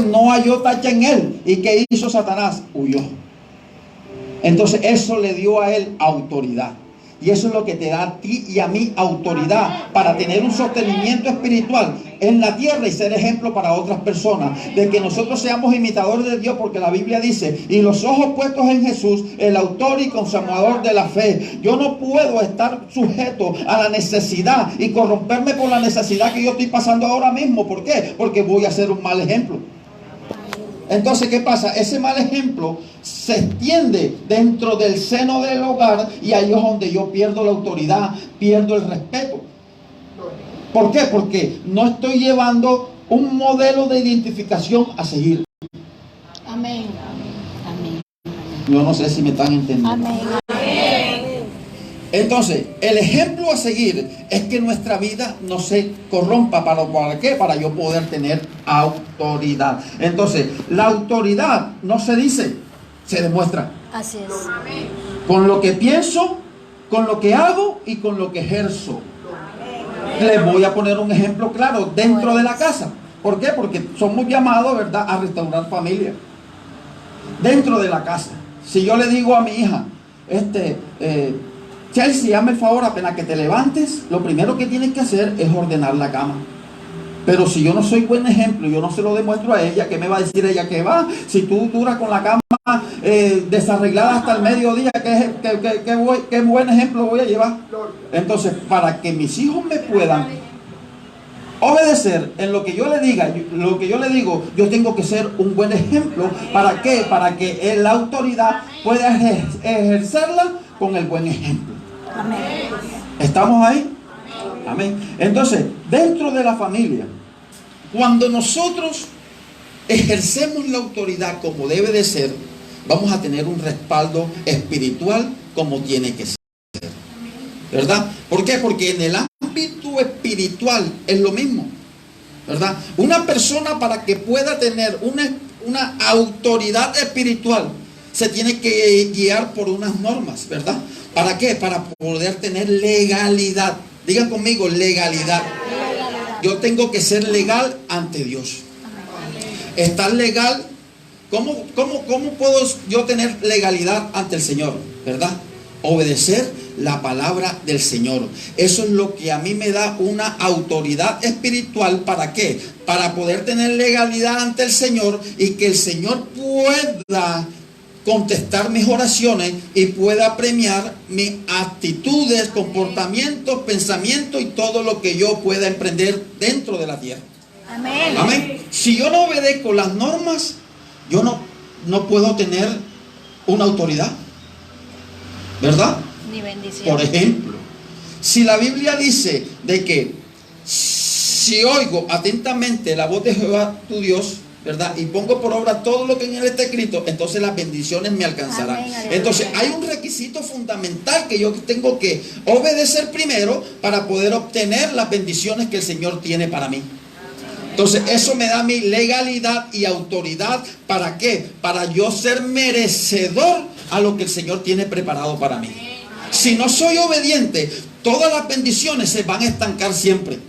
no halló tacha en él. ¿Y qué hizo Satanás? Huyó. Entonces eso le dio a él autoridad. Y eso es lo que te da a ti y a mí autoridad para tener un sostenimiento espiritual en la tierra y ser ejemplo para otras personas. De que nosotros seamos imitadores de Dios, porque la Biblia dice: y los ojos puestos en Jesús, el autor y consumador de la fe. Yo no puedo estar sujeto a la necesidad y corromperme por la necesidad que yo estoy pasando ahora mismo. ¿Por qué? Porque voy a ser un mal ejemplo. Entonces, ¿qué pasa? Ese mal ejemplo se extiende dentro del seno del hogar, y ahí es donde yo pierdo la autoridad, pierdo el respeto. ¿Por qué? Porque no estoy llevando un modelo de identificación a seguir. Amén. Amén. Yo no sé si me están entendiendo. Amén. Entonces, el ejemplo a seguir es que nuestra vida no se corrompa. ¿Para qué? Para yo poder tener autoridad. Entonces, la autoridad no se dice, se demuestra. Así es. Con lo que pienso, con lo que hago y con lo que ejerzo. Les voy a poner un ejemplo claro dentro de la casa. ¿Por qué? Porque somos llamados, ¿verdad?, a restaurar familia. Dentro de la casa. Si yo le digo a mi hija, Chelsea, hazme el favor, apenas que te levantes, lo primero que tienes que hacer es ordenar la cama. Pero si yo no soy buen ejemplo, yo no se lo demuestro a ella, ¿qué me va a decir ella? Que va, si tú duras con la cama desarreglada hasta el mediodía, ¿qué buen ejemplo voy a llevar? Entonces, para que mis hijos me puedan obedecer en lo que yo le diga, lo que yo le digo, yo tengo que ser un buen ejemplo. ¿Para qué? Para que la autoridad pueda ejercerla con el buen ejemplo. Amén. ¿Estamos ahí? Amén. Entonces, dentro de la familia, cuando nosotros ejercemos la autoridad como debe de ser, vamos a tener un respaldo espiritual como tiene que ser. ¿Verdad? ¿Por qué? Porque en el ámbito espiritual es lo mismo. ¿Verdad? Una persona, para que pueda tener una autoridad espiritual, se tiene que guiar por unas normas, ¿verdad? ¿Para qué? Para poder tener legalidad. Digan conmigo, legalidad. Yo tengo que ser legal ante Dios. Estar legal. ¿Cómo puedo yo tener legalidad ante el Señor? ¿Verdad? Obedecer la palabra del Señor. Eso es lo que a mí me da una autoridad espiritual. ¿Para qué? Para poder tener legalidad ante el Señor y que el Señor pueda contestar mis oraciones y pueda premiar mis actitudes, comportamientos, pensamientos y todo lo que yo pueda emprender dentro de la tierra. Amén. Amén. Si yo no obedezco las normas, yo no puedo tener una autoridad, ¿verdad? Ni bendición. Por ejemplo, si la Biblia dice de que si oigo atentamente la voz de Jehová tu Dios, ¿verdad?, y pongo por obra todo lo que en él está escrito, entonces las bendiciones me alcanzarán. Amén, entonces hay un requisito fundamental que yo tengo que obedecer primero para poder obtener las bendiciones que el Señor tiene para mí. Entonces eso me da mi legalidad y autoridad. ¿Para qué? Para yo ser merecedor a lo que el Señor tiene preparado para mí. Si no soy obediente, todas las bendiciones se van a estancar siempre,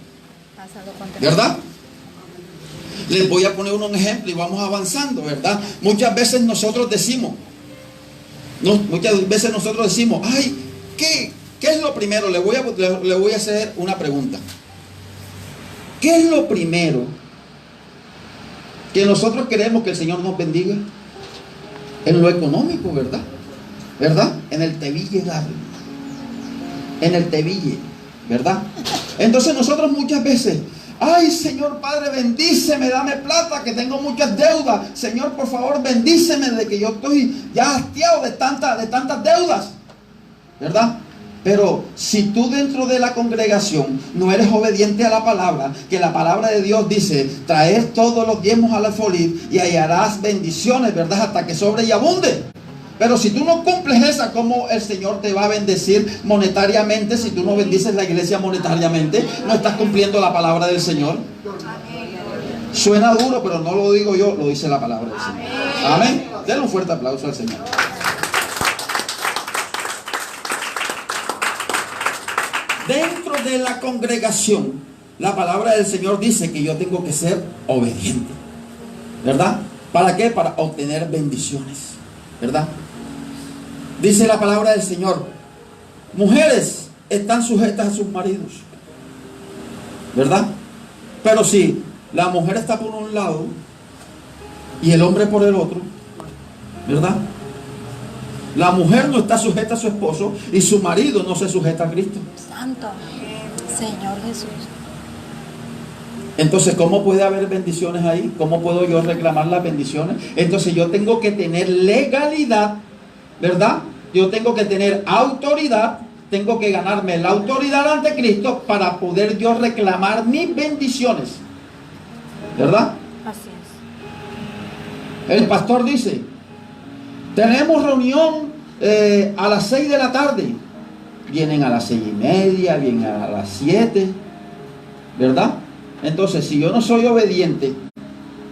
¿verdad? Les voy a poner un ejemplo y vamos avanzando, ¿verdad? Muchas veces nosotros decimos, ay, ¿qué es lo primero? Le voy a hacer una pregunta. ¿Qué es lo primero que nosotros queremos que el Señor nos bendiga? En lo económico, ¿verdad? ¿Verdad? En el tebille darle. En el tebille, ¿verdad? Entonces nosotros muchas veces, ay, Señor Padre, bendíceme, dame plata, que tengo muchas deudas. Señor, por favor, bendíceme, de que yo estoy ya hastiado de tantas deudas, ¿verdad? Pero si tú dentro de la congregación no eres obediente a la palabra, que la palabra de Dios dice, traer todos los diezmos al alfolí y hallarás bendiciones, ¿verdad?, hasta que sobre y abunde. Pero si tú no cumples esa, ¿cómo el Señor te va a bendecir monetariamente? Si tú no bendices la iglesia monetariamente, no estás cumpliendo la palabra del Señor. Suena duro, pero no lo digo yo, lo dice la palabra del Señor. Amén. Denle un fuerte aplauso al Señor. Dentro de la congregación, la palabra del Señor dice que yo tengo que ser obediente. ¿verdad? ¿Para qué? Para obtener bendiciones, ¿verdad? Dice la palabra del Señor: mujeres están sujetas a sus maridos, ¿verdad? Pero si la mujer está por un lado y el hombre por el otro, ¿verdad? La mujer no está sujeta a su esposo y su marido no se sujeta a Cristo. Santo Señor Jesús. Entonces, ¿cómo puede haber bendiciones ahí? ¿Cómo puedo yo reclamar las bendiciones? Entonces yo tengo que tener legalidad, ¿verdad? Yo tengo que tener autoridad, tengo que ganarme la autoridad ante Cristo para poder yo reclamar mis bendiciones, ¿verdad? Así El pastor dice: tenemos reunión a las 6 de la tarde. Vienen a las 6:30, vienen a las 7, ¿verdad? Entonces, si yo no soy obediente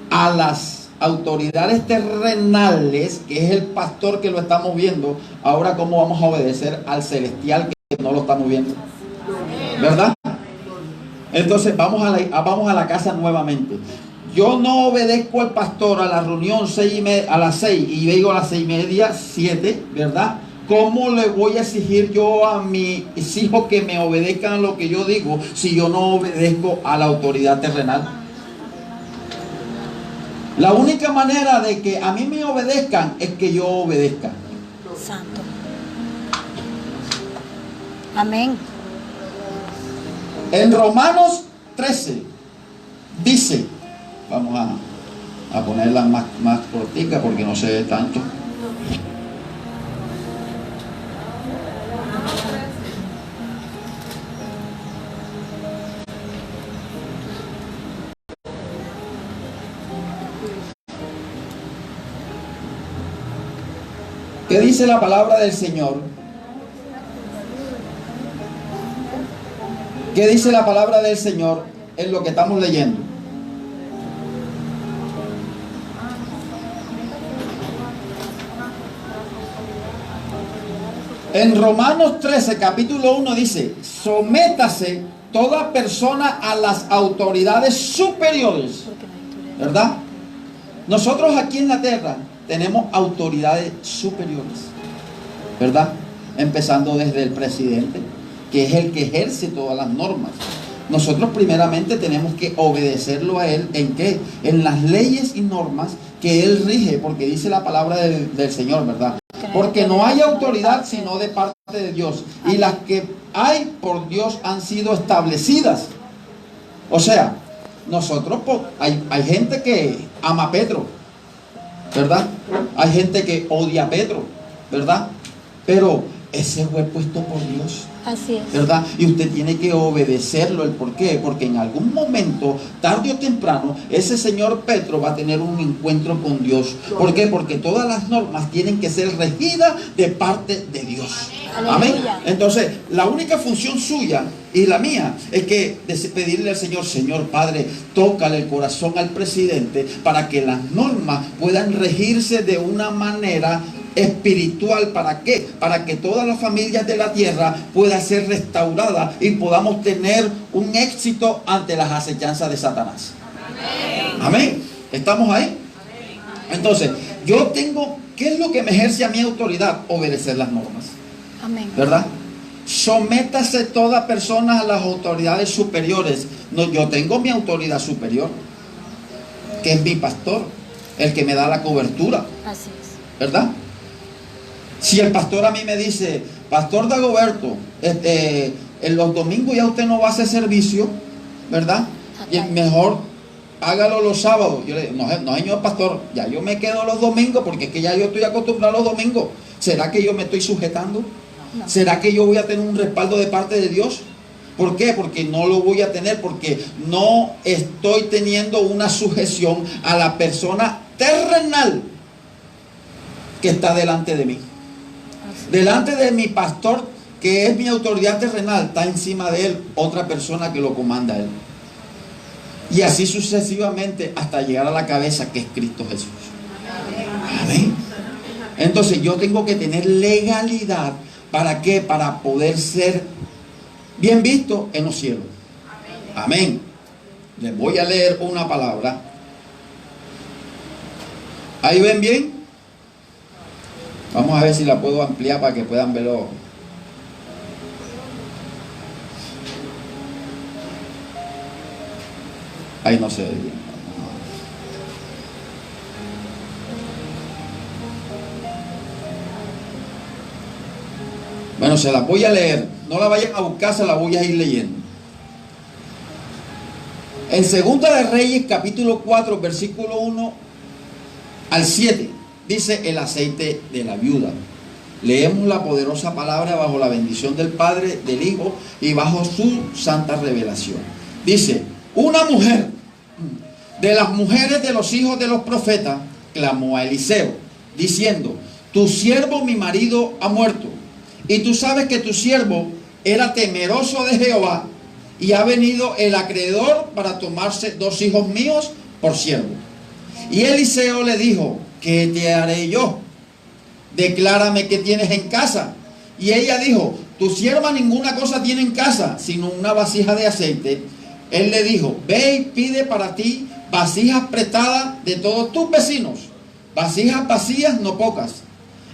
a las autoridades terrenales, que es el pastor que lo estamos viendo, ahora ¿cómo vamos a obedecer al celestial que no lo estamos viendo? ¿Verdad? Entonces vamos a la casa nuevamente. Yo no obedezco al pastor a la reunión a las 6 y vengo a las 6:30, 7, ¿verdad? ¿Cómo le voy a exigir yo a mis hijos que me obedezcan a lo que yo digo si yo no obedezco a la autoridad terrenal? La única manera de que a mí me obedezcan es que yo obedezca. Santo. Amén. En Romanos 13 dice, vamos a ponerla más cortica porque no se ve tanto. ¿Qué dice la palabra del Señor? ¿Qué dice la palabra del Señor en lo que estamos leyendo? En Romanos 13, capítulo 1 dice: sométase toda persona a las autoridades superiores, ¿verdad? Nosotros aquí en la tierra tenemos autoridades superiores, ¿verdad? Empezando desde el presidente, que es el que ejerce todas las normas. Nosotros primeramente tenemos que obedecerlo a él. ¿En qué? En las leyes y normas que él rige, porque dice la palabra del Señor, ¿verdad? Porque no hay autoridad sino de parte de Dios, y las que hay por Dios han sido establecidas. O sea, nosotros, hay gente que ama a Pedro, ¿verdad? Hay gente que odia a Pedro, ¿verdad? Pero ese fue puesto por Dios. Así es. ¿Verdad? Y usted tiene que obedecerlo. ¿El por qué? Porque en algún momento, tarde o temprano, ese señor Pedro va a tener un encuentro con Dios. ¿Por qué? Porque todas las normas tienen que ser regidas de parte de Dios. Amén. Entonces, la única función suya y la mía es que pedirle al Señor: Señor Padre, tócale el corazón al presidente para que las normas puedan regirse de una manera espiritual. ¿Para qué? Para que todas las familias de la tierra puedan ser restauradas y podamos tener un éxito ante las acechanzas de Satanás. Amén. ¿Estamos ahí? Entonces, yo tengo, ¿qué es lo que me ejerce a mi autoridad? Obedecer las normas. Amén. ¿Verdad? Sométase toda persona a las autoridades superiores. No, yo tengo mi autoridad superior, que es mi pastor, el que me da la cobertura. Así es. ¿Verdad? Si el pastor a mí me dice: Pastor Dagoberto, en los domingos ya usted no va a hacer servicio, ¿verdad? Y mejor hágalo los sábados. Yo le digo: no, señor pastor, ya yo me quedo los domingos porque es que ya yo estoy acostumbrado a los domingos. ¿Será que yo me estoy sujetando? No. ¿Será que yo voy a tener un respaldo de parte de Dios? ¿Por qué? Porque no lo voy a tener, porque no estoy teniendo una sujeción a la persona terrenal que está delante de mí. Delante de mi pastor, que es mi autoridad terrenal, está encima de él otra persona que lo comanda a él. Y así sucesivamente hasta llegar a la cabeza, que es Cristo Jesús. Amén. Entonces yo tengo que tener legalidad. ¿Para qué? Para poder ser bien visto en los cielos. Amén. Les voy a leer una palabra ¿Ahí ven bien? Vamos a ver si la puedo ampliar para que puedan verlo. Ahí no se ve bien. Bueno, se la voy a leer. No la vayan a buscar, se la voy a ir leyendo. En Segunda de Reyes, capítulo 4, versículo 1 al 7, dice el aceite de la viuda. Leemos la poderosa palabra bajo la bendición del Padre, del Hijo y bajo su santa revelación. Dice: una mujer de las mujeres de los hijos de los profetas clamó a Eliseo, diciendo: tu siervo mi marido ha muerto, y tú sabes que tu siervo era temeroso de Jehová, y ha venido el acreedor para tomarse 2 hijos míos por siervo. Y Eliseo le dijo: ¿qué te haré yo? Declárame qué tienes en casa. Y ella dijo: tu sierva ninguna cosa tiene en casa, sino una vasija de aceite. Él le dijo: ve y pide para ti vasijas prestadas de todos tus vecinos, vasijas vacías, no pocas.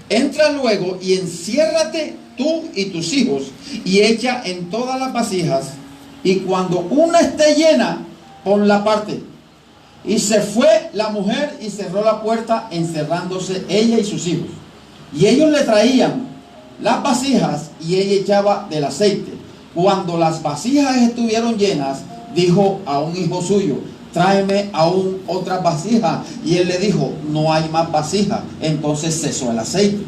Entra luego y enciérrate tú y tus hijos, y echa en todas las vasijas, y cuando una esté llena, ponla aparte. Y se fue la mujer y cerró la puerta, encerrándose ella y sus hijos. Y ellos le traían las vasijas y ella echaba del aceite. Cuando las vasijas estuvieron llenas, dijo a un hijo suyo: tráeme aún otras vasijas. Y él le dijo: no hay más vasijas. Entonces cesó el aceite.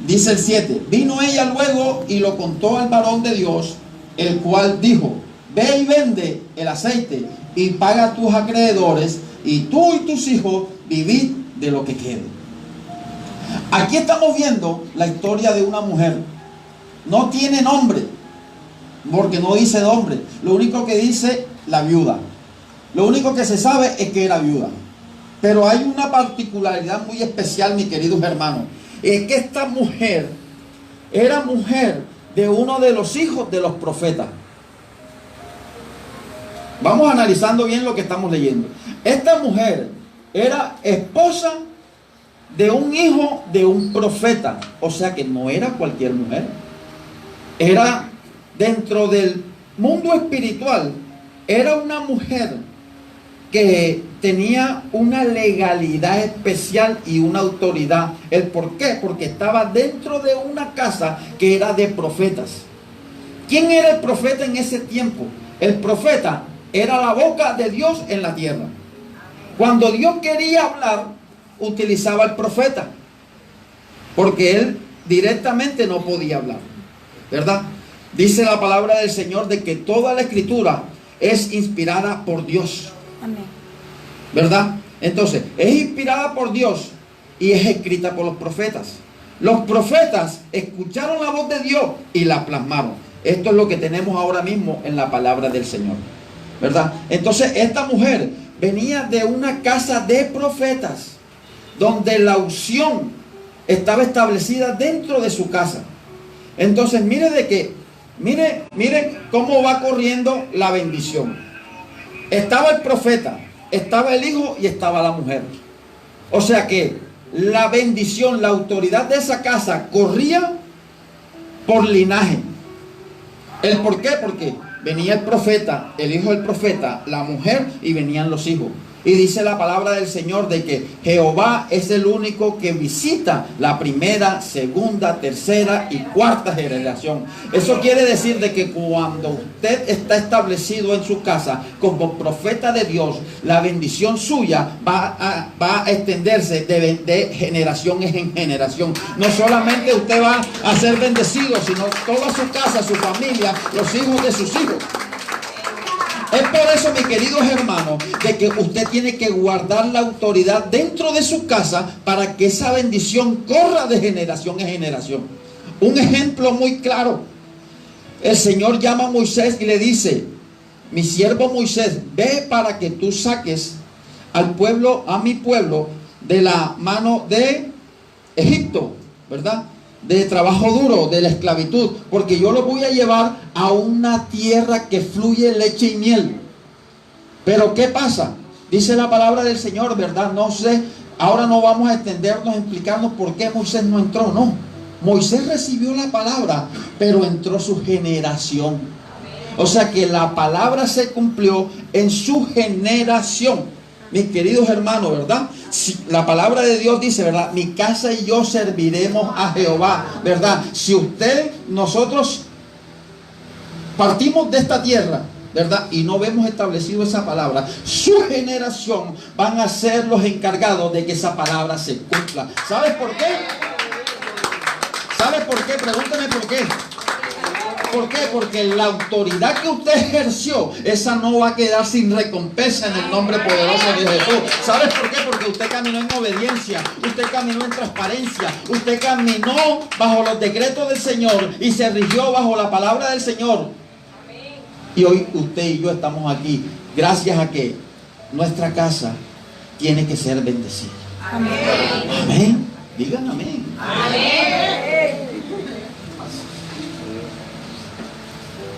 Dice el 7: vino ella luego y lo contó al varón de Dios, el cual dijo: ve y vende el aceite y paga a tus acreedores, y tú y tus hijos vivid de lo que quede. Aquí estamos viendo la historia de una mujer. No tiene nombre, porque no dice nombre. Lo único que dice la viuda. Lo único que se sabe es que era viuda. Pero hay una particularidad muy especial, mis queridos hermanos. Es que esta mujer era mujer de uno de los hijos de los profetas. Vamos analizando bien lo que estamos leyendo. Esta mujer era esposa de un hijo de un profeta. O sea que no era cualquier mujer. Era, dentro del mundo espiritual, era una mujer que tenía una legalidad especial y una autoridad. ¿El por qué? Porque estaba dentro de una casa que era de profetas. ¿Quién era el profeta en ese tiempo? El profeta era la boca de Dios en la tierra. Cuando Dios quería hablar, utilizaba al profeta, porque él directamente no podía hablar, ¿verdad? Dice la palabra del Señor de que toda la escritura es inspirada por Dios. Amén. ¿Verdad? Entonces, es inspirada por Dios y es escrita por los profetas. Los profetas escucharon la voz de Dios y la plasmaron. Esto es lo que tenemos ahora mismo en la palabra del Señor, ¿verdad? Entonces, esta mujer venía de una casa de profetas, donde la unción estaba establecida dentro de su casa. Entonces, mire cómo va corriendo la bendición. Estaba el profeta, estaba el hijo y estaba la mujer. O sea que la bendición, la autoridad de esa casa corría por linaje. ¿El por qué? Porque venía el profeta, el hijo del profeta, la mujer, y venían los hijos. Y dice la palabra del Señor de que Jehová es el único que visita la primera, segunda, tercera y cuarta generación. Eso quiere decir de que cuando usted está establecido en su casa como profeta de Dios, la bendición suya va a extenderse de generación en generación. No solamente usted va a ser bendecido, sino toda su casa, su familia, los hijos de sus hijos. Es por eso, mis queridos hermanos, de que usted tiene que guardar la autoridad dentro de su casa para que esa bendición corra de generación en generación. Un ejemplo muy claro. El Señor llama a Moisés y le dice: mi siervo Moisés, ve para que tú saques al pueblo, a mi pueblo, de la mano de Egipto, ¿verdad? De trabajo duro, de la esclavitud, porque yo lo voy a llevar a una tierra que fluye leche y miel. Pero ¿qué pasa? Dice la palabra del Señor, ¿verdad? No sé Ahora no vamos a extendernos explicando por qué Moisés no entró, no. Moisés recibió la palabra, pero entró su generación. O sea que la palabra se cumplió en su generación. Mis queridos hermanos, ¿verdad? Si la palabra de Dios dice, ¿verdad? Mi casa y yo serviremos a Jehová, ¿verdad? Si nosotros partimos de esta tierra, ¿verdad? Y no vemos establecido esa palabra, su generación van a ser los encargados de que esa palabra se cumpla. ¿Sabes por qué? ¿Sabes por qué? Pregúntame por qué. ¿Por qué? Porque la autoridad que usted ejerció, esa no va a quedar sin recompensa en el nombre poderoso de Jesús. ¿Sabes por qué? Porque usted caminó en obediencia, usted caminó en transparencia, usted caminó bajo los decretos del Señor y se rigió bajo la palabra del Señor. Y hoy usted y yo estamos aquí gracias a que nuestra casa tiene que ser bendecida. Amén. Amén. Digan amén. Amén.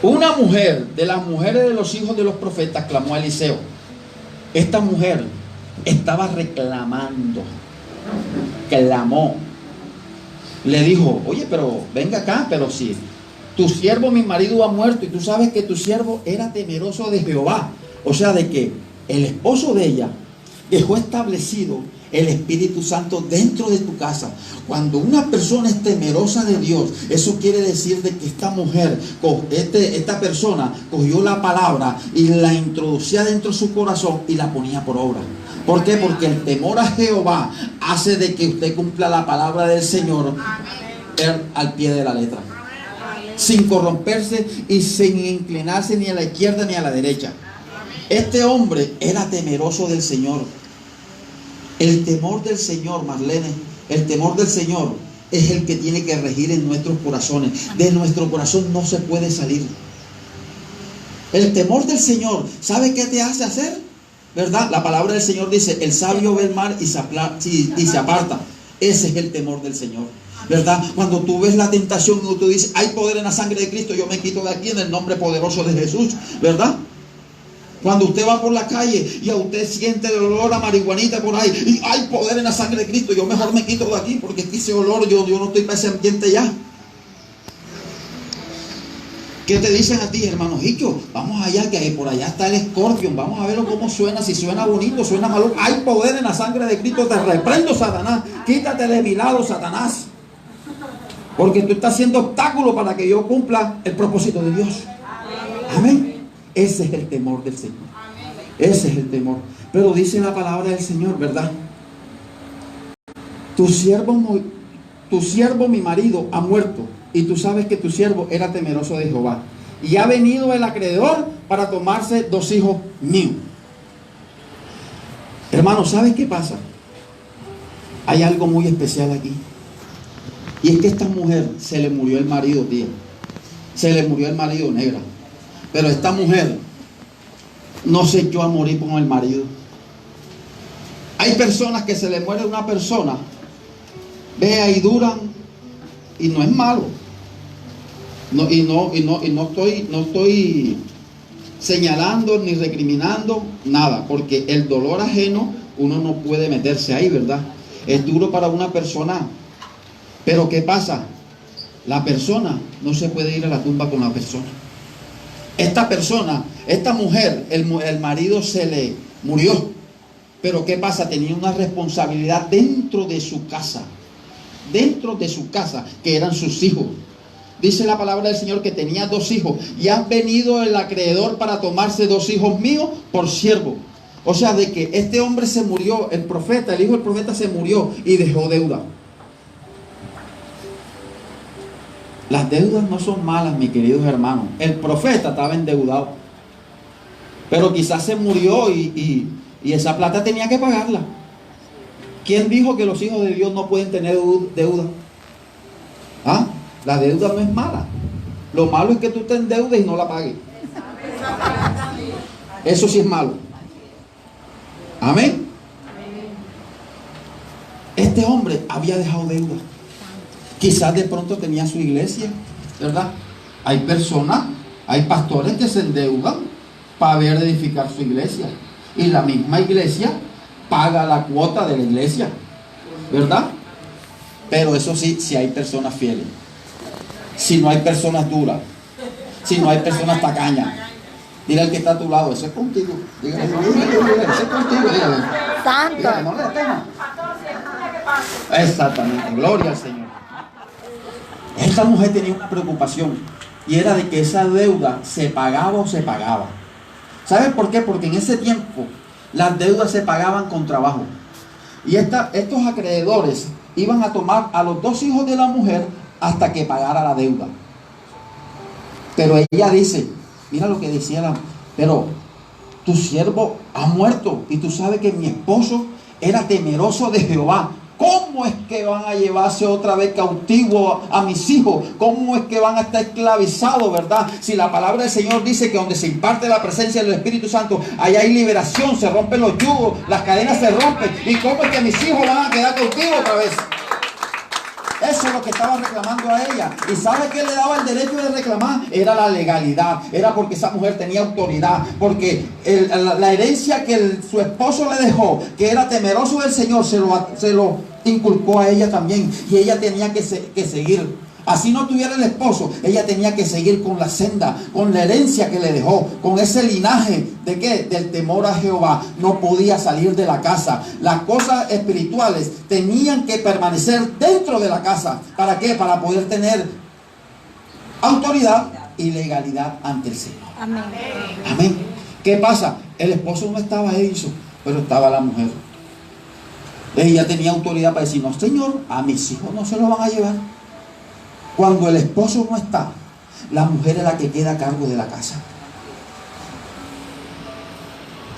Una mujer de las mujeres de los hijos de los profetas clamó a Eliseo. Esta mujer estaba reclamando, clamó. Le dijo, oye, pero venga acá, pero si tu siervo, mi marido, ha muerto y tú sabes que tu siervo era temeroso de Jehová. O sea, de que el esposo de ella dejó establecido el Espíritu Santo dentro de tu casa. Cuando una persona es temerosa de Dios, eso quiere decir de que esta mujer, esta persona cogió la palabra y la introducía dentro de su corazón y la ponía por obra. ¿Por qué? Porque el temor a Jehová hace de que usted cumpla la palabra del Señor al pie de la letra, sin corromperse y sin inclinarse ni a la izquierda ni a la derecha. Este hombre era temeroso del Señor. El temor del Señor, Marlene, el temor del Señor es el que tiene que regir en nuestros corazones. De nuestro corazón no se puede salir. El temor del Señor, ¿sabe qué te hace hacer? ¿Verdad? La palabra del Señor dice, el sabio ve el mal y se aparta. Ese es el temor del Señor, ¿verdad? Cuando tú ves la tentación y tú dices, hay poder en la sangre de Cristo, yo me quito de aquí en el nombre poderoso de Jesús, ¿verdad? Cuando usted va por la calle y a usted siente el olor a marihuanita por ahí, y hay poder en la sangre de Cristo, yo mejor me quito de aquí porque ese olor, yo no estoy para ese ambiente ya. ¿Qué te dicen a ti, hermano Hicho? Vamos allá, que por allá está el Scorpion, vamos a verlo cómo suena, si suena bonito, suena malo. Hay poder en la sangre de Cristo, te reprendo, Satanás, quítate de mi lado, Satanás, porque tú estás haciendo obstáculo para que yo cumpla el propósito de Dios. Amén. Ese es el temor del Señor. Ese es el temor. Pero dice la palabra del Señor, ¿verdad? Tu siervo mi marido ha muerto, y tú sabes que tu siervo era temeroso de Jehová, y ha venido el acreedor para tomarse 2 hijos míos. Hermano, ¿sabes qué pasa? Hay algo muy especial aquí. Y es que a esta mujer se le murió el marido, tía. Se le murió el marido, negra. Pero esta mujer no se echó a morir con el marido. Hay personas que se le muere una persona, vea, y duran, y no es malo. No estoy señalando ni recriminando nada, porque el dolor ajeno uno no puede meterse ahí, ¿verdad? Es duro para una persona. Pero ¿qué pasa? La persona no se puede ir a la tumba con la persona. Esta persona, esta mujer, el marido se le murió. Pero ¿qué pasa? Tenía una responsabilidad dentro de su casa. Dentro de su casa, que eran sus hijos. Dice la palabra del Señor que tenía 2 hijos. Y han venido el acreedor para tomarse 2 hijos míos por siervo. O sea, de que este hombre se murió, el profeta, el hijo del profeta se murió y dejó deuda. Las deudas no son malas, mis queridos hermanos. El profeta estaba endeudado, pero quizás se murió y esa plata tenía que pagarla. ¿Quién dijo que los hijos de Dios no pueden tener deuda? ¿Ah? La deuda no es mala. Lo malo es que tú te endeudes y no la pagues. Eso sí es malo. Amén. Este hombre había dejado deuda. Quizás de pronto tenía su iglesia, ¿verdad? Hay personas, hay pastores que se endeudan para ver edificar su iglesia. Y la misma iglesia paga la cuota de la iglesia, ¿verdad? Pero eso sí, si hay personas fieles, si no hay personas duras, si no hay personas tacañas. Dile al que está a tu lado, eso es contigo. Dígale, eso es contigo, dígale. Santo. Dígale, no le temas. Exactamente, gloria al Señor. Esta mujer tenía una preocupación y era de que esa deuda se pagaba o se pagaba. ¿Sabes por qué? Porque en ese tiempo las deudas se pagaban con trabajo. Y estos acreedores iban a tomar a los 2 hijos de la mujer hasta que pagara la deuda. Pero ella dice, mira lo que decía pero tu siervo ha muerto y tú sabes que mi esposo era temeroso de Jehová. ¿Cómo es que van a llevarse otra vez cautivo a mis hijos? ¿Cómo es que van a estar esclavizados, verdad? Si la palabra del Señor dice que donde se imparte la presencia del Espíritu Santo, allá hay liberación, se rompen los yugos, las cadenas se rompen. ¿Y cómo es que mis hijos van a quedar cautivos otra vez? Eso es lo que estaba reclamando a ella. ¿Y sabe qué le daba el derecho de reclamar? Era la legalidad. Era porque esa mujer tenía autoridad. Porque la herencia que su esposo le dejó, que era temeroso del Señor, se lo inculcó a ella también. Y ella tenía que seguir. Así no tuviera el esposo, ella tenía que seguir con la senda, con la herencia que le dejó, con ese linaje de ¿qué? Del temor a Jehová. No podía salir de la casa. Las cosas espirituales tenían que permanecer dentro de la casa. ¿Para qué? Para poder tener autoridad y legalidad ante el Señor. Amén. Amén. ¿Qué pasa? El esposo no estaba eso, pero estaba la mujer. Ella tenía autoridad para decir, no, Señor, a mis hijos no se los van a llevar. Cuando el esposo no está, la mujer es la que queda a cargo de la casa.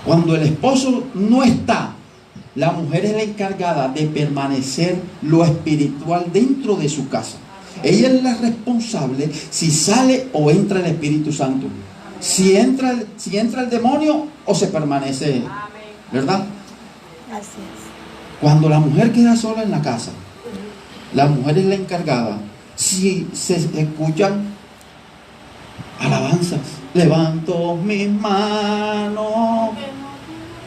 Cuando el esposo no está, la mujer es la encargada de permanecer lo espiritual dentro de su casa. Ella es la responsable si sale o entra el Espíritu Santo. Si entra el demonio o se permanece, ¿verdad? Así es. Cuando la mujer queda sola en la casa, la mujer es la encargada. Si se escuchan alabanzas, levanto mis manos,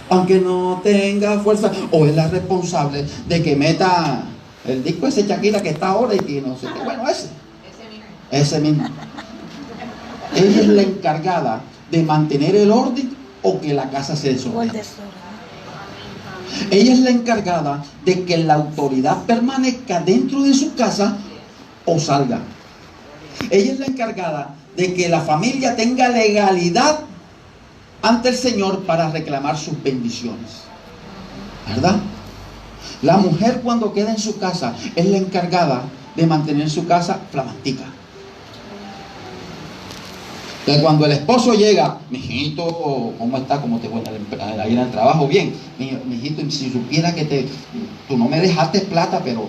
aunque no tenga fuerza, o es la responsable de que meta el disco ese Shakira que está ahora y que no sé qué, bueno, ese mismo. Ella es la encargada de mantener el orden o que la casa se desordene. Ella es la encargada de que la autoridad permanezca dentro de su casa o salga. Ella es la encargada de que la familia tenga legalidad ante el Señor para reclamar sus bendiciones, ¿verdad? La mujer cuando queda en su casa es la encargada de mantener su casa flamantica. Entonces cuando el esposo llega, mijito, ¿cómo está? ¿Cómo te fue ahí en el trabajo? Bien, mijito, si supiera que tú no me dejaste plata, pero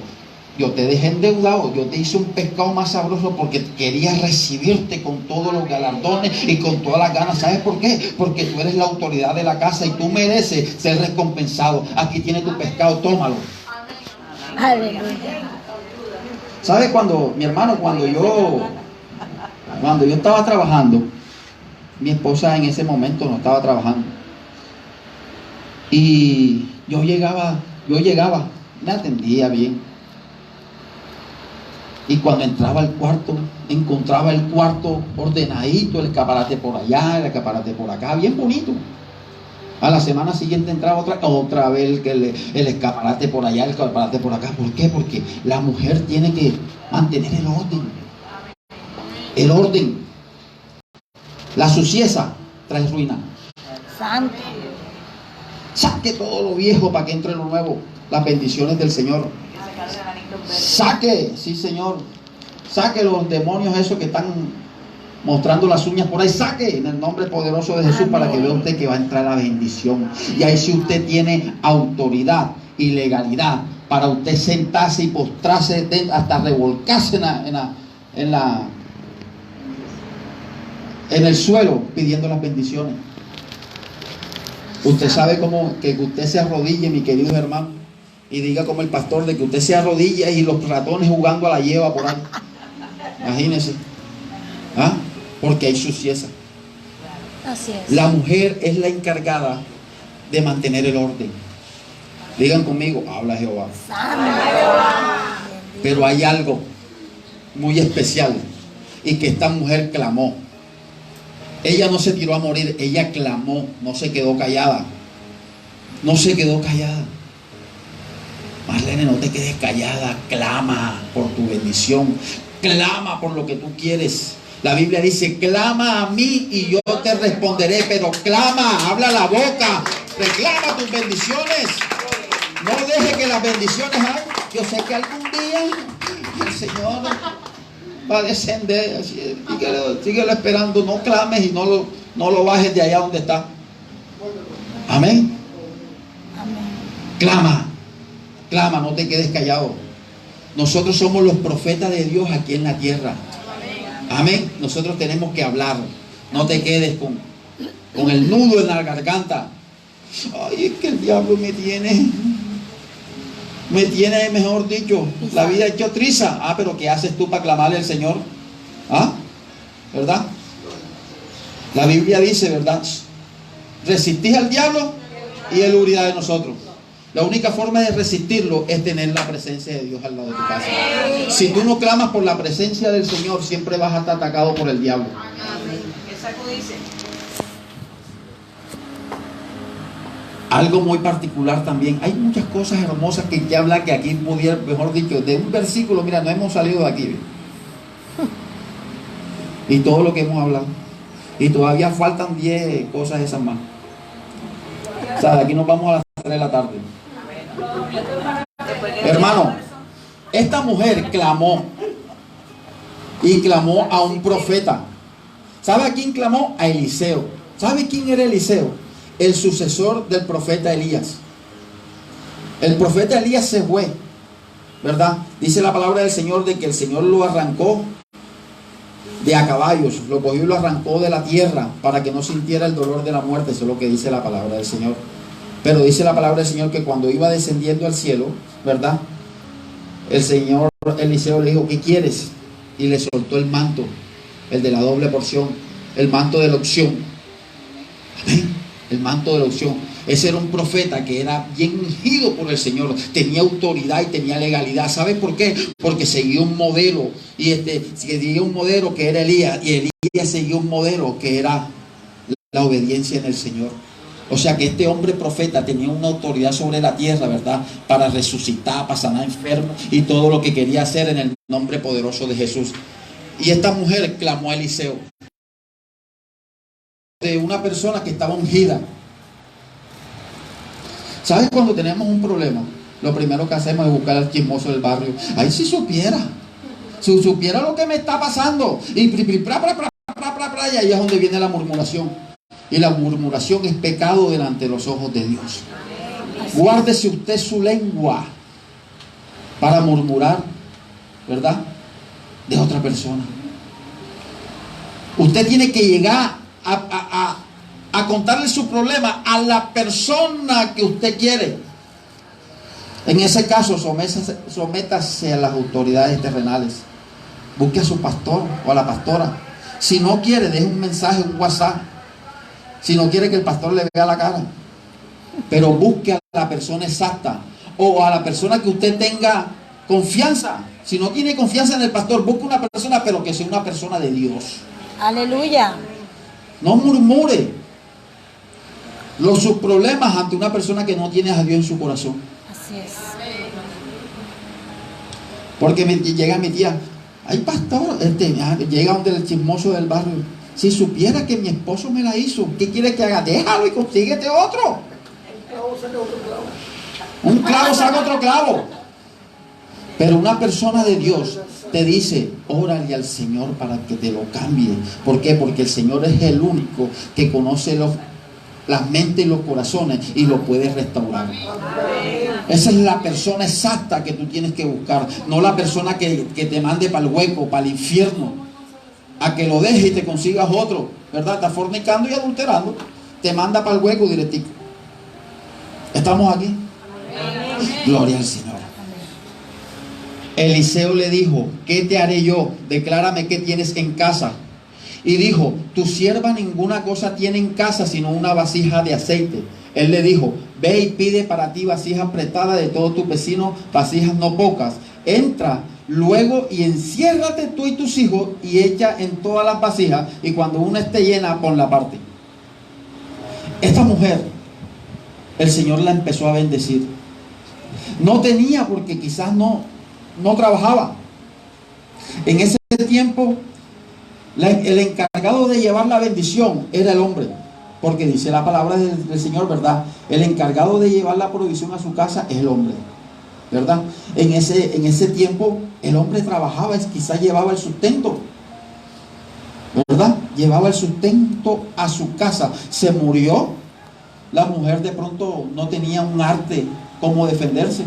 yo te dejé endeudado, yo te hice un pescado más sabroso porque quería recibirte con todos los galardones y con todas las ganas. ¿Sabes por qué? Porque tú eres la autoridad de la casa y tú mereces ser recompensado. Aquí tienes tu pescado, tómalo. Aleluya. ¿Sabes cuando, mi hermano, cuando yo estaba trabajando, mi esposa en ese momento no estaba trabajando, y yo llegaba, me atendía bien, y cuando entraba al cuarto, encontraba el cuarto ordenadito, el escaparate por allá, el escaparate por acá, bien bonito. A la semana siguiente entraba otra vez el escaparate por allá, el escaparate por acá. ¿Por qué? Porque la mujer tiene que mantener el orden. El orden. La suciedad trae ruina. Santo. Saque todo lo viejo para que entre lo nuevo. Las bendiciones del Señor. Saque, sí Señor. Saque los demonios esos que están mostrando las uñas por ahí. Saque en el nombre poderoso de Jesús. Amén. Para que vea usted que va a entrar la bendición. Y ahí si usted tiene autoridad y legalidad para usted sentarse y postrarse hasta revolcarse en el suelo pidiendo las bendiciones. Usted sabe cómo que usted se arrodille, mi querido hermano, y diga como el pastor de que usted se arrodilla y los ratones jugando a la lleva por ahí. Imagínese. ¿Ah? Porque hay suciedad. Así es. La mujer es la encargada de mantener el orden. Digan conmigo, habla Jehová. Santo. Pero hay algo muy especial, y que esta mujer clamó. Ella no se tiró a morir, ella clamó, no se quedó callada. No se quedó callada. Marlene, no te quedes callada, clama por tu bendición, clama por lo que tú quieres. La Biblia dice, clama a mí y yo te responderé, pero clama, habla la boca, reclama tus bendiciones. No deje que las bendiciones hagan. Yo sé que algún día el Señor va a descender, así, síguelo esperando, no clames y no lo bajes de allá donde está. Amén. Clama, clama, no te quedes callado. Nosotros somos los profetas de Dios aquí en la tierra. Amén. Nosotros tenemos que hablar. No te quedes con el nudo en la garganta. Ay, es que el diablo me tiene, mejor dicho, la vida hecho triza. Ah, pero ¿qué haces tú para clamarle al Señor? ¿Ah? ¿Verdad? La Biblia dice, ¿verdad? Resistid al diablo y él huirá de nosotros. La única forma de resistirlo es tener la presencia de Dios al lado de tu casa. Si tú no clamas por la presencia del Señor, siempre vas a estar atacado por el diablo. Algo muy particular también. Hay muchas cosas hermosas que hablan, que aquí pudiera, mejor dicho, de un versículo. Mira, no hemos salido de aquí. Y todo lo que hemos hablado. Y todavía faltan 10 cosas esas más. O sea, de aquí nos vamos a las 3 de la tarde. Hermano, esta mujer clamó. Y clamó a un profeta. ¿Sabe a quién clamó? A Eliseo. ¿Sabe quién era Eliseo? El sucesor del profeta Elías. El profeta Elías se fue, ¿verdad? Dice la palabra del Señor de que el Señor lo arrancó de a caballos, lo cogió y lo arrancó de la tierra para que no sintiera el dolor de la muerte. Eso es lo que dice la palabra del Señor. Pero dice la palabra del Señor que cuando iba descendiendo al cielo, ¿verdad? El Señor Eliseo le dijo, ¿qué quieres? Y le soltó el manto, el de la doble porción, el manto de la unción. Amén. El manto de la unción. Ese era un profeta que era bien ungido por el Señor, tenía autoridad y tenía legalidad. ¿Sabes por qué? Porque seguía un modelo, y seguía un modelo que era Elías, y Elías seguía un modelo que era la obediencia en el Señor. O sea que este hombre profeta tenía una autoridad sobre la tierra, ¿verdad? Para resucitar, para sanar enfermos y todo lo que quería hacer en el nombre poderoso de Jesús. Y esta mujer clamó a Eliseo, de una persona que estaba ungida. ¿Sabes? Cuando tenemos un problema, lo primero que hacemos es buscar al chismoso del barrio. Ay, si supiera lo que me está pasando. Y ahí es donde viene la murmuración. Y la murmuración es pecado delante de los ojos de Dios. Guárdese usted su lengua para murmurar, ¿verdad? De otra persona. Usted tiene que llegar a contarle su problema a la persona que usted quiere. En ese caso, sométase a las autoridades terrenales. Busque a su pastor o a la pastora. Si no quiere, deje un mensaje, un WhatsApp. Si no quiere que el pastor le vea la cara. Pero busque a la persona exacta, o a la persona que usted tenga confianza. Si no tiene confianza en el pastor, busque una persona, pero que sea una persona de Dios. Aleluya. No murmure sus problemas ante una persona que no tiene a Dios en su corazón. Así es. Porque llega mi tía, ay pastor, llega donde el chismoso del barrio. Si supiera que mi esposo me la hizo, ¿qué quiere que haga? Déjalo y consíguete otro. Un clavo saca otro clavo. Pero una persona de Dios te dice, órale al Señor para que te lo cambie. ¿Por qué? Porque el Señor es el único que conoce las mentes y los corazones y lo puede restaurar. Esa es la persona exacta que tú tienes que buscar, no la persona que te mande para el hueco, para el infierno, a que lo dejes y te consigas otro, ¿verdad? Está fornicando y adulterando, te manda para el hueco directico. ¿Estamos aquí? Gloria al Señor. Eliseo le dijo, ¿qué te haré yo? Declárame qué tienes en casa. Y dijo, tu sierva ninguna cosa tiene en casa sino una vasija de aceite. Él le dijo, ve y pide para ti vasijas prestadas de todos tus vecinos, vasijas no pocas. Entra luego y enciérrate tú y tus hijos y echa en todas las vasijas, y cuando una esté llena, ponla aparte. Esta mujer, el Señor la empezó a bendecir. No tenía, porque quizás no trabajaba. En ese tiempo, el encargado de llevar la bendición era el hombre, porque dice la palabra del Señor, ¿verdad? El encargado de llevar la provisión a su casa es el hombre, ¿verdad? En ese tiempo el hombre trabajaba, quizás llevaba el sustento, ¿verdad? Llevaba el sustento a su casa. Se murió, la mujer de pronto no tenía un arte cómo defenderse.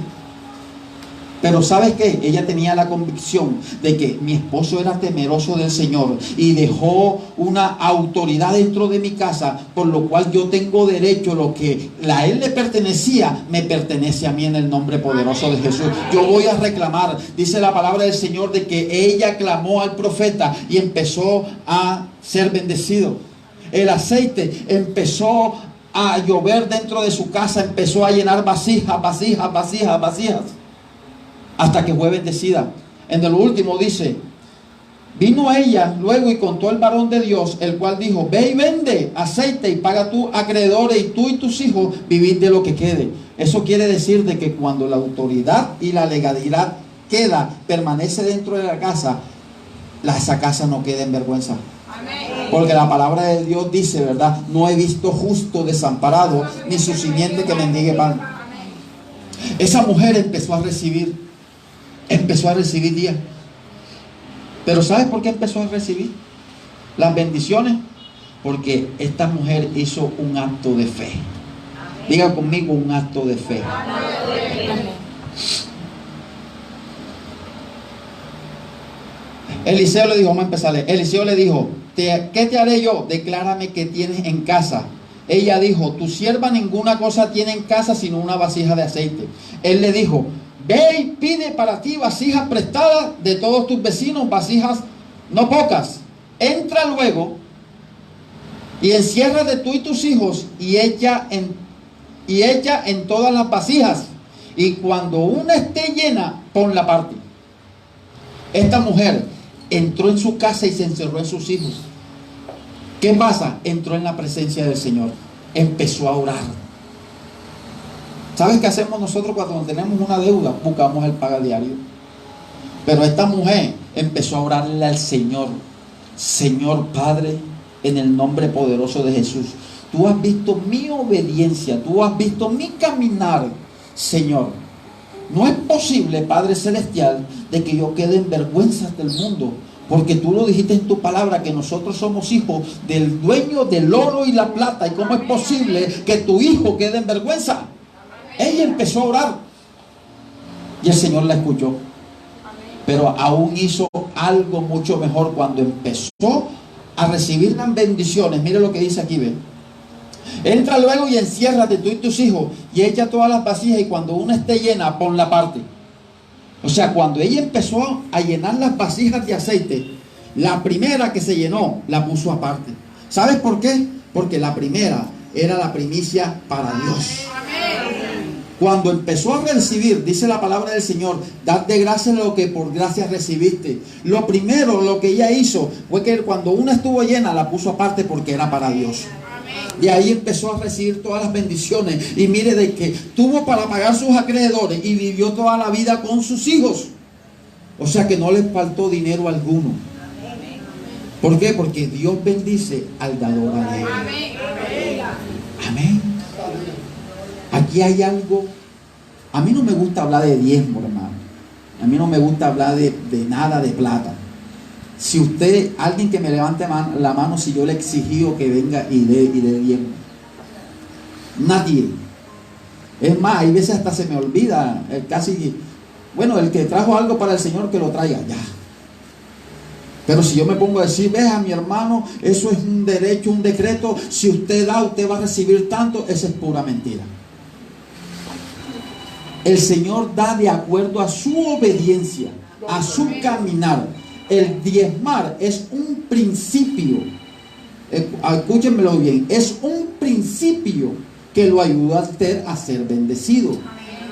Pero ¿sabes qué? Ella tenía la convicción de que mi esposo era temeroso del Señor y dejó una autoridad dentro de mi casa, por lo cual yo tengo derecho, lo que a él le pertenecía, me pertenece a mí en el nombre poderoso de Jesús. Yo voy a reclamar, dice la palabra del Señor, de que ella clamó al profeta y empezó a ser bendecido. El aceite empezó a llover dentro de su casa, empezó a llenar vasijas, hasta que fue bendecida. En el último dice: vino ella luego y contó el varón de Dios, el cual dijo: ve y vende aceite y paga tus acreedores, y tú y tus hijos vivid de lo que quede. Eso quiere decir de que cuando la autoridad y la legalidad permanece dentro de la casa, esa casa no queda en vergüenza. Porque la palabra de Dios dice, ¿verdad? No he visto justo desamparado, ni su simiente que mendigue pan. Esa mujer empezó a recibir día. Pero ¿sabes por qué empezó a recibir las bendiciones? Porque esta mujer hizo un acto de fe. Diga conmigo, un acto de fe. Eliseo le dijo, vamos a empezar. Eliseo le dijo: ¿qué te haré yo? Declárame qué tienes en casa. Ella dijo: tu sierva ninguna cosa tiene en casa sino una vasija de aceite. Él le dijo: ve y pide para ti vasijas prestadas de todos tus vecinos, vasijas no pocas. Entra luego y enciérrate tú y tus hijos y echa en todas las vasijas, y cuando una esté llena, ponla aparte. Esta mujer entró en su casa y se encerró en sus hijos. ¿Qué pasa? Entró en la presencia del Señor, empezó a orar. ¿Sabes qué hacemos nosotros cuando tenemos una deuda? Buscamos el paga diario. Pero esta mujer empezó a orarle al Señor: Señor Padre, en el nombre poderoso de Jesús, tú has visto mi obediencia, tú has visto mi caminar, Señor. No es posible, Padre Celestial, de que yo quede en vergüenza del mundo, porque tú lo dijiste en tu palabra, que nosotros somos hijos del dueño del oro y la plata. ¿Y cómo es posible que tu hijo quede en vergüenza? Ella empezó a orar y el Señor la escuchó. Pero aún hizo algo mucho mejor cuando empezó a recibir las bendiciones. Mire lo que dice aquí, ve. Entra luego y enciérrate tú y tus hijos y echa todas las vasijas, y cuando una esté llena, ponla aparte. O sea, cuando ella empezó a llenar las vasijas de aceite, la primera que se llenó la puso aparte. ¿Sabes por qué? Porque la primera era la primicia para Dios. Cuando empezó a recibir, dice la palabra del Señor: dad de gracia lo que por gracia recibiste. Lo primero, lo que ella hizo fue que cuando una estuvo llena, la puso aparte porque era para Dios. De ahí empezó a recibir todas las bendiciones. Y mire, de que tuvo para pagar sus acreedores y vivió toda la vida con sus hijos. O sea que no les faltó dinero alguno. ¿Por qué? Porque Dios bendice al dador alegre. Amén. Aquí hay algo. A mí no me gusta hablar de diezmo, hermano. A mí no me gusta hablar de nada de plata. Si usted, alguien que me levante la mano, si yo le exigí que venga y dé diezmo. Nadie. Es más, hay veces hasta se me olvida, bueno, el que trajo algo para el Señor, que lo traiga ya. Pero si yo me pongo a decir: veja, mi hermano, eso es un derecho, un decreto, si usted da, usted va a recibir tanto, esa es pura mentira. El Señor da de acuerdo a su obediencia, a su caminar. El diezmar es un principio. Escúchenmelo bien. Es un principio que lo ayuda a usted a ser bendecido.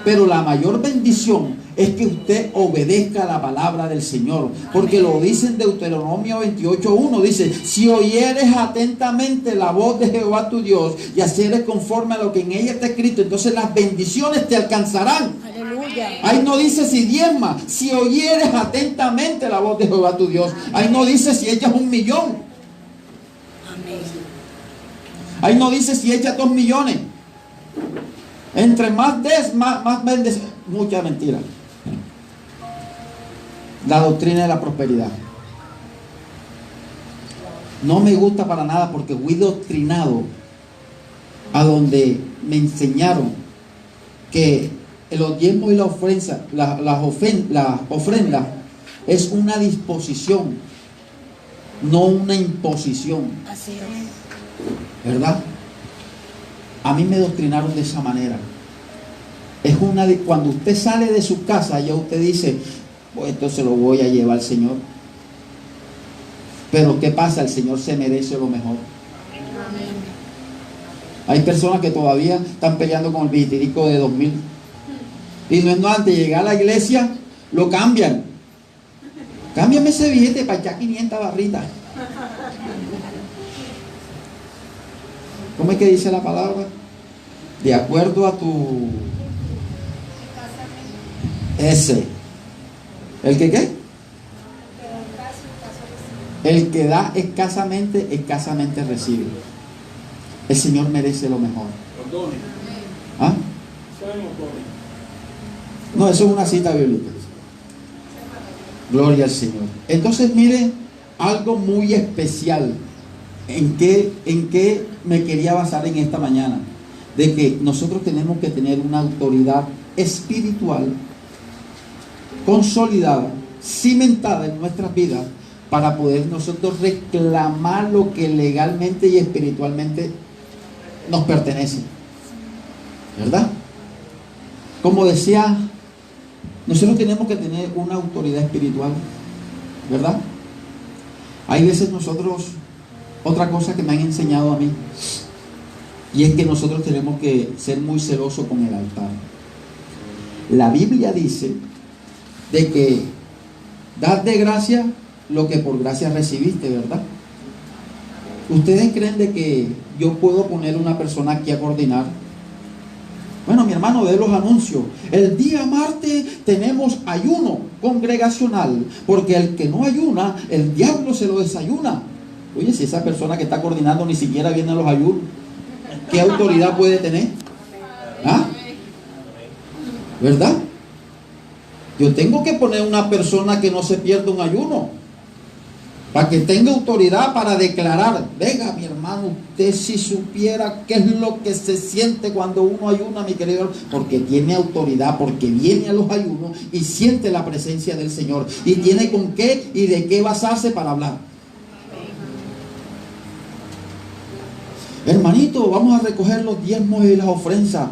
Pero la mayor bendición es que usted obedezca la palabra del Señor, porque lo dice en Deuteronomio 28:1, dice: si oyeres atentamente la voz de Jehová tu Dios y hicieres conforme a lo que en ella está escrito, entonces las bendiciones te alcanzarán. Aleluya. Ahí no dice si diezma, si oyeres atentamente la voz de Jehová tu Dios. Ahí no dice si echas 1.000.000. Amén. Ahí no dice si echas 2 millones. Entre más des, más vendes. Mucha mentira. La doctrina de la prosperidad. No me gusta para nada, porque fui doctrinado a donde me enseñaron que los diezmos y la ofrenda es una disposición, no una imposición. Así es. ¿Verdad? A mí me doctrinaron de esa manera. Es cuando usted sale de su casa, ya usted dice: pues esto se lo voy a llevar al Señor. Pero ¿qué pasa? El Señor se merece lo mejor. Hay personas que todavía están peleando con el billetico de 2.000. Y no es antes de llegar a la iglesia, lo cambian. Cámbiame ese billete para echar 500 barritas. ¿Cómo es que dice la palabra? De acuerdo a tu... Ese. ¿El que qué? El que da escasamente, escasamente recibe. El Señor merece lo mejor. ¿Ah? No, eso es una cita bíblica. Gloria al Señor. Entonces, mire, algo muy especial. ¿En qué me quería basar en esta mañana? De que nosotros tenemos que tener una autoridad espiritual consolidada, cimentada en nuestras vidas, para poder nosotros reclamar lo que legalmente y espiritualmente nos pertenece. ¿Verdad? Como decía, nosotros tenemos que tener una autoridad espiritual. ¿Verdad? Hay veces nosotros... Otra cosa que me han enseñado a mí, y es que nosotros tenemos que ser muy celosos con el altar. La Biblia dice de que dad de gracia lo que por gracia recibiste, ¿verdad? ¿Ustedes creen de que yo puedo poner una persona aquí a coordinar? Bueno, mi hermano, ve los anuncios. El día martes tenemos ayuno congregacional, porque el que no ayuna, el diablo se lo desayuna. Oye, si esa persona que está coordinando ni siquiera viene a los ayunos, ¿qué autoridad puede tener? ¿Ah? ¿Verdad? Yo tengo que poner una persona que no se pierda un ayuno, para que tenga autoridad para declarar: venga, mi hermano, usted si supiera qué es lo que se siente cuando uno ayuna, mi querido, porque tiene autoridad, porque viene a los ayunos y siente la presencia del Señor, y tiene con qué y de qué basarse para hablar. Hermanito, vamos a recoger los diezmos y las ofrendas.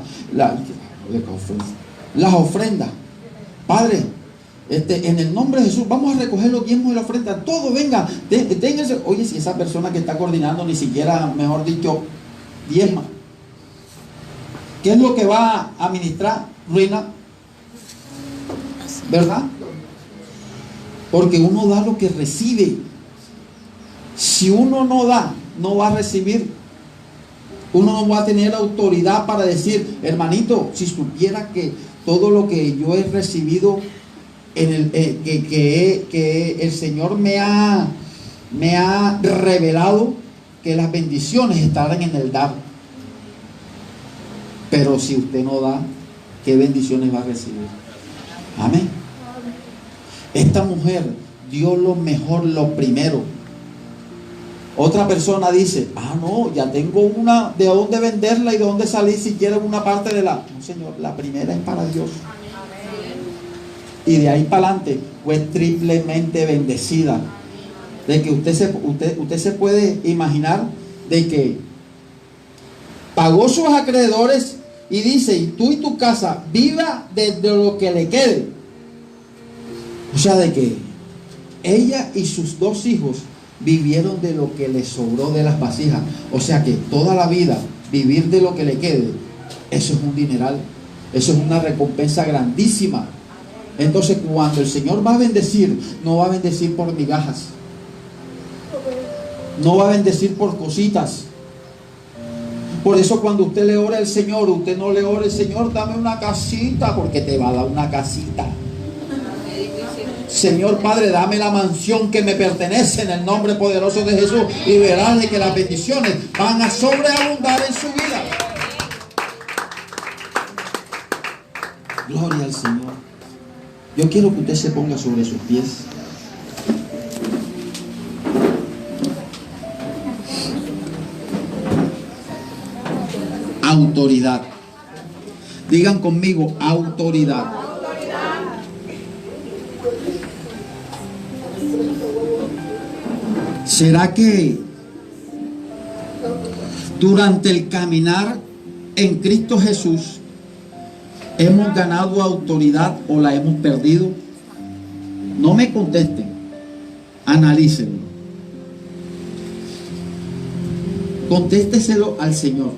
Las ofrendas. Padre, en el nombre de Jesús, vamos a recoger los diezmos y las ofrendas. Todo, venga, ténganse. Oye, si esa persona que está coordinando ni siquiera, mejor dicho, diezma, ¿qué es lo que va a administrar? Ruina. ¿Verdad? Porque uno da lo que recibe. Si uno no da, no va a recibir. Uno no va a tener autoridad para decir: hermanito, si supiera que todo lo que yo he recibido, que el Señor me ha revelado, que las bendiciones estarán en el dar. Pero si usted no da, ¿qué bendiciones va a recibir? Amén. Esta mujer dio lo mejor, lo primero. Otra persona dice: no, ya tengo una, de dónde venderla y de dónde salir si quiero una parte de la... No, Señor, la primera es para Dios. Y de ahí para adelante fue triplemente bendecida. De que usted se puede imaginar de que pagó sus acreedores y dice: y tú y tu casa viva de lo que le quede. O sea, de que ella y sus 2 hijos vivieron de lo que les sobró de las vasijas. O sea que toda la vida vivir de lo que le quede, eso es un dineral, eso es una recompensa grandísima. Entonces cuando el Señor va a bendecir, no va a bendecir por migajas, no va a bendecir por cositas. Por eso cuando usted le ora al Señor, usted no le ora al Señor, dame una casita, porque te va a dar una casita. Señor Padre, dame la mansión que me pertenece en el nombre poderoso de Jesús, y verás de que las bendiciones van a sobreabundar en su vida. Gloria al Señor. Yo quiero que usted se ponga sobre sus pies. Autoridad. Digan conmigo, autoridad. ¿Será que durante el caminar en Cristo Jesús hemos ganado autoridad o la hemos perdido? No me contesten, analícenlo. Contésteselo al Señor.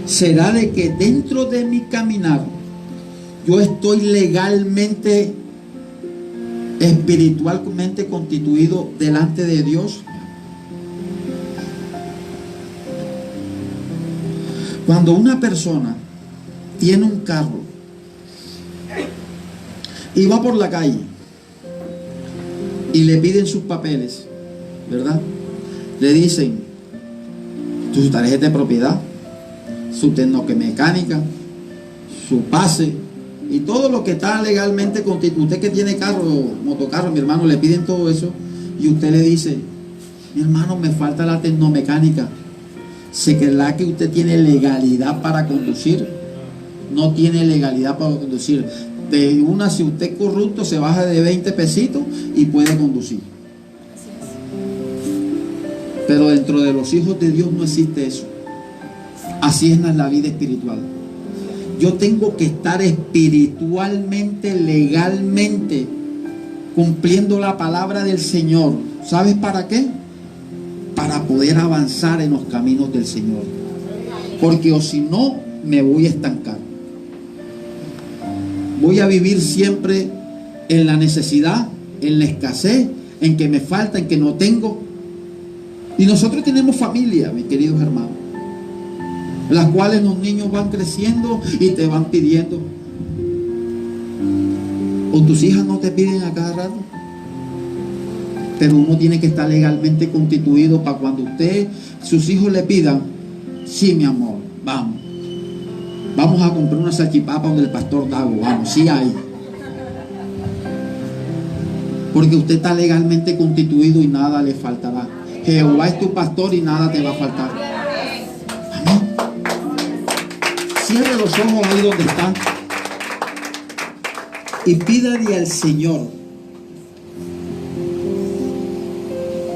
¿Será de que dentro de mi caminar yo estoy legalmente, espiritualmente constituido delante de Dios? Cuando una persona tiene un carro y va por la calle y le piden sus papeles, ¿verdad? Le dicen su tarjeta de propiedad, su tecnomecánica, su pase y todo lo que está legalmente constituido. Usted que tiene carro, motocarro, mi hermano, le piden todo eso y usted le dice, mi hermano, me falta la tecnomecánica. ¿Se creerá que usted tiene legalidad para conducir? No tiene legalidad para conducir. De una, si usted es corrupto, se baja de 20 pesitos y puede conducir. Pero dentro de los hijos de Dios no existe eso. Así es en la vida espiritual. Yo tengo que estar espiritualmente, legalmente, cumpliendo la palabra del Señor. ¿Sabes para qué? Para poder avanzar en los caminos del Señor. Porque o si no, me voy a estancar. Voy a vivir siempre en la necesidad, en la escasez, en que me falta, en que no tengo. Y nosotros tenemos familia, mis queridos hermanos, las cuales los niños van creciendo y te van pidiendo. ¿O tus hijas no te piden a cada rato? Pero uno tiene que estar legalmente constituido para cuando sus hijos le pidan, sí, mi amor, vamos a comprar una salchipapa donde el pastor Dago, vamos, sí hay. Porque usted está legalmente constituido y nada le faltará. Jehová es tu pastor y nada te va a faltar. Amén. Cierre los ojos ahí donde están y pídale al Señor.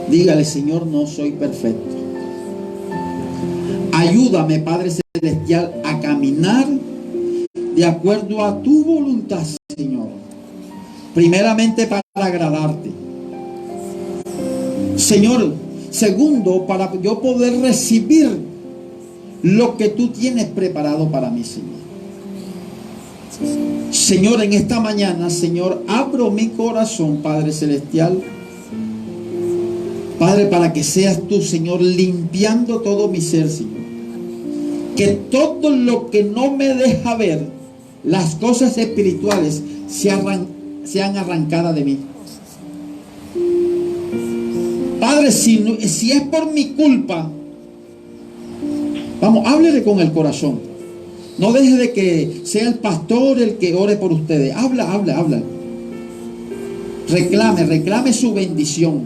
Dígale, Señor, no soy perfecto. Ayúdame, Padre Celestial, a caminar de acuerdo a tu voluntad, Señor. Primeramente para agradarte, Señor. Segundo, para yo poder recibir lo que tú tienes preparado para mí, Señor. Señor, en esta mañana, Señor, abro mi corazón, Padre Celestial, Padre, para que seas tú, Señor, limpiando todo mi ser, Señor. Que todo lo que no me deja ver las cosas espirituales sean arrancadas de mí. Padre, si es por mi culpa, vamos, háblele con el corazón. No deje de que sea el pastor el que ore por ustedes. Habla. Reclame su bendición.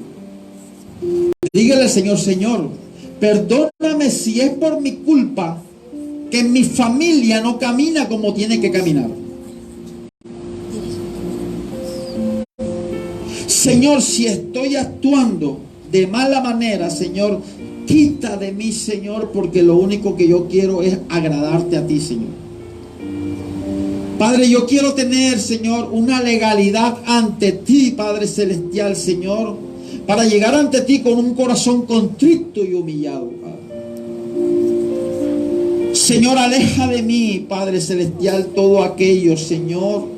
Dígale al Señor, Señor, perdóname si es por mi culpa que mi familia no camina como tiene que caminar. Señor, si estoy actuando de mala manera, Señor, quita de mí, Señor, porque lo único que yo quiero es agradarte a ti, Señor. Padre, yo quiero tener, Señor, una legalidad ante ti, Padre Celestial, Señor, para llegar ante ti con un corazón contrito y humillado, Padre. Señor, aleja de mí, Padre Celestial, todo aquello, Señor,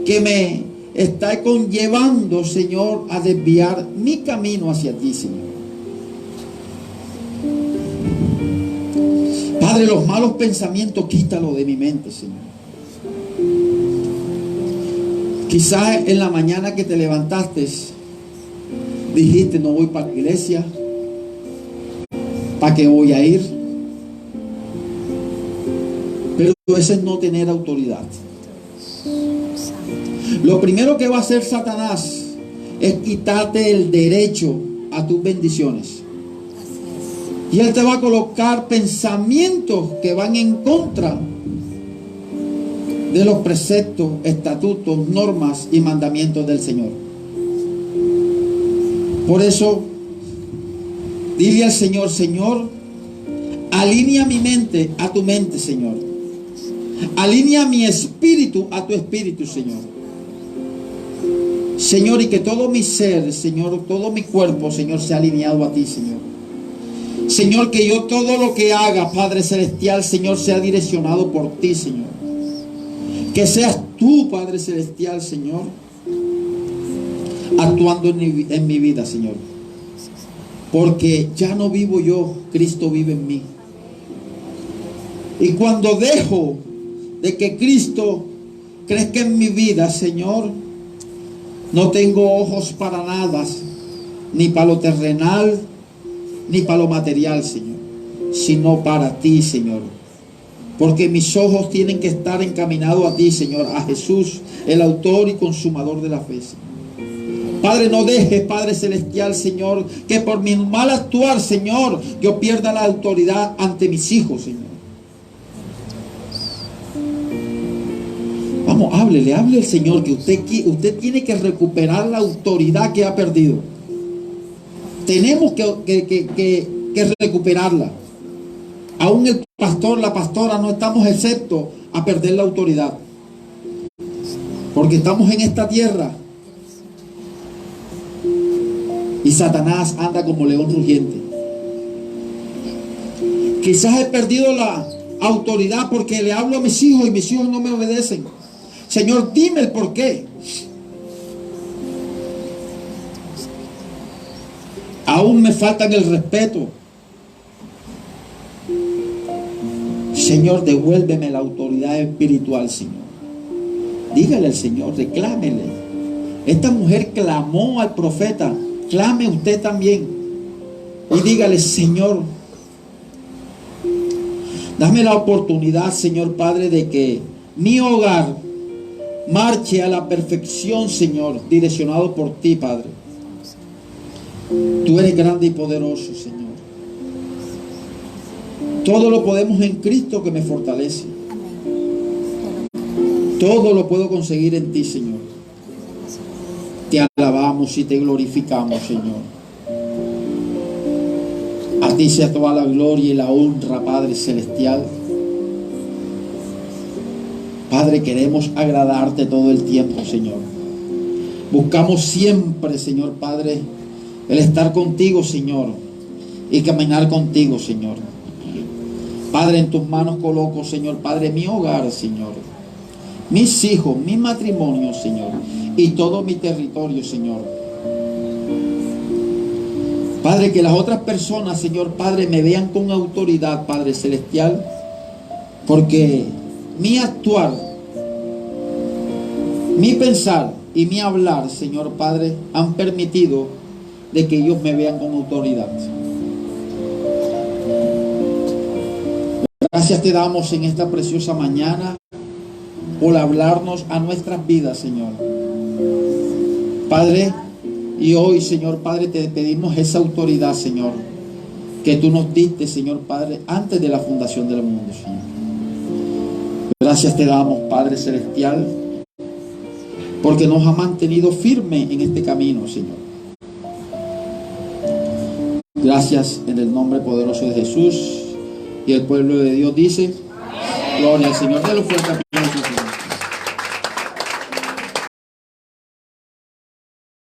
que me está conllevando, Señor, a desviar mi camino hacia ti, Señor. Padre, los malos pensamientos, quítalo de mi mente, Señor. Quizás en la mañana que te levantaste, dijiste, no voy para la iglesia. ¿Para qué voy a ir? Pero eso es no tener autoridad. Lo primero que va a hacer Satanás es quitarte el derecho a tus bendiciones. Y él te va a colocar pensamientos que van en contra de los preceptos, estatutos, normas y mandamientos del Señor. Por eso, dile al Señor, Señor, alinea mi mente a tu mente, Señor. Alinea mi espíritu a tu espíritu, Señor. Señor, y que todo mi ser, Señor, todo mi cuerpo, Señor, sea alineado a ti, Señor. Señor, que yo todo lo que haga, Padre Celestial, Señor, sea direccionado por ti, Señor. Que seas tú, Padre Celestial, Señor, actuando en mi vida, Señor. Porque ya no vivo yo, Cristo vive en mí. Y cuando dejo de que Cristo crezca en mi vida, Señor, no tengo ojos para nada, ni para lo terrenal, ni para lo material, Señor, sino para ti, Señor. Porque mis ojos tienen que estar encaminados a ti, Señor, a Jesús, el autor y consumador de la fe, Señor. Padre, no dejes, Padre Celestial, Señor, que por mi mal actuar, Señor, yo pierda la autoridad ante mis hijos, Señor. Vamos, hable al Señor que usted tiene que recuperar la autoridad que ha perdido. Tenemos que recuperarla. Aún el pastor, la pastora, no estamos exceptos a perder la autoridad. Porque estamos en esta tierra. Y Satanás anda como león rugiente. Quizás he perdido la autoridad porque le hablo a mis hijos y mis hijos no me obedecen. Señor, dime el por qué. Aún me faltan el respeto. Señor, devuélveme la autoridad espiritual, Señor. Dígale al Señor, reclámele. Esta mujer clamó al profeta. Clame usted también. Y dígale, Señor, dame la oportunidad, Señor Padre, de que mi hogar marche a la perfección, Señor, direccionado por ti, Padre. Tú eres grande y poderoso, Señor. Todo lo podemos en Cristo que me fortalece. Todo lo puedo conseguir en ti, Señor. Te alabamos y te glorificamos, Señor. A ti sea toda la gloria y la honra, Padre Celestial. Padre, queremos agradarte todo el tiempo, Señor. Buscamos siempre, Señor Padre, el estar contigo, Señor, y caminar contigo, Señor. Padre, en tus manos coloco, Señor Padre, mi hogar, Señor, mis hijos, mi matrimonio, Señor, y todo mi territorio, Señor. Padre, que las otras personas, Señor Padre, me vean con autoridad, Padre Celestial, porque mi actuar, mi pensar y mi hablar, Señor Padre, han permitido de que ellos me vean con autoridad. Gracias te damos en esta preciosa mañana por hablarnos a nuestras vidas, Señor. Padre, y hoy, Señor Padre, te pedimos esa autoridad, Señor, que tú nos diste, Señor Padre, antes de la fundación del mundo, Señor. Gracias te damos, Padre Celestial, porque nos ha mantenido firme en este camino, Señor. Gracias en el nombre poderoso de Jesús. Y el pueblo de Dios dice, gloria al Señor. De los fuerte.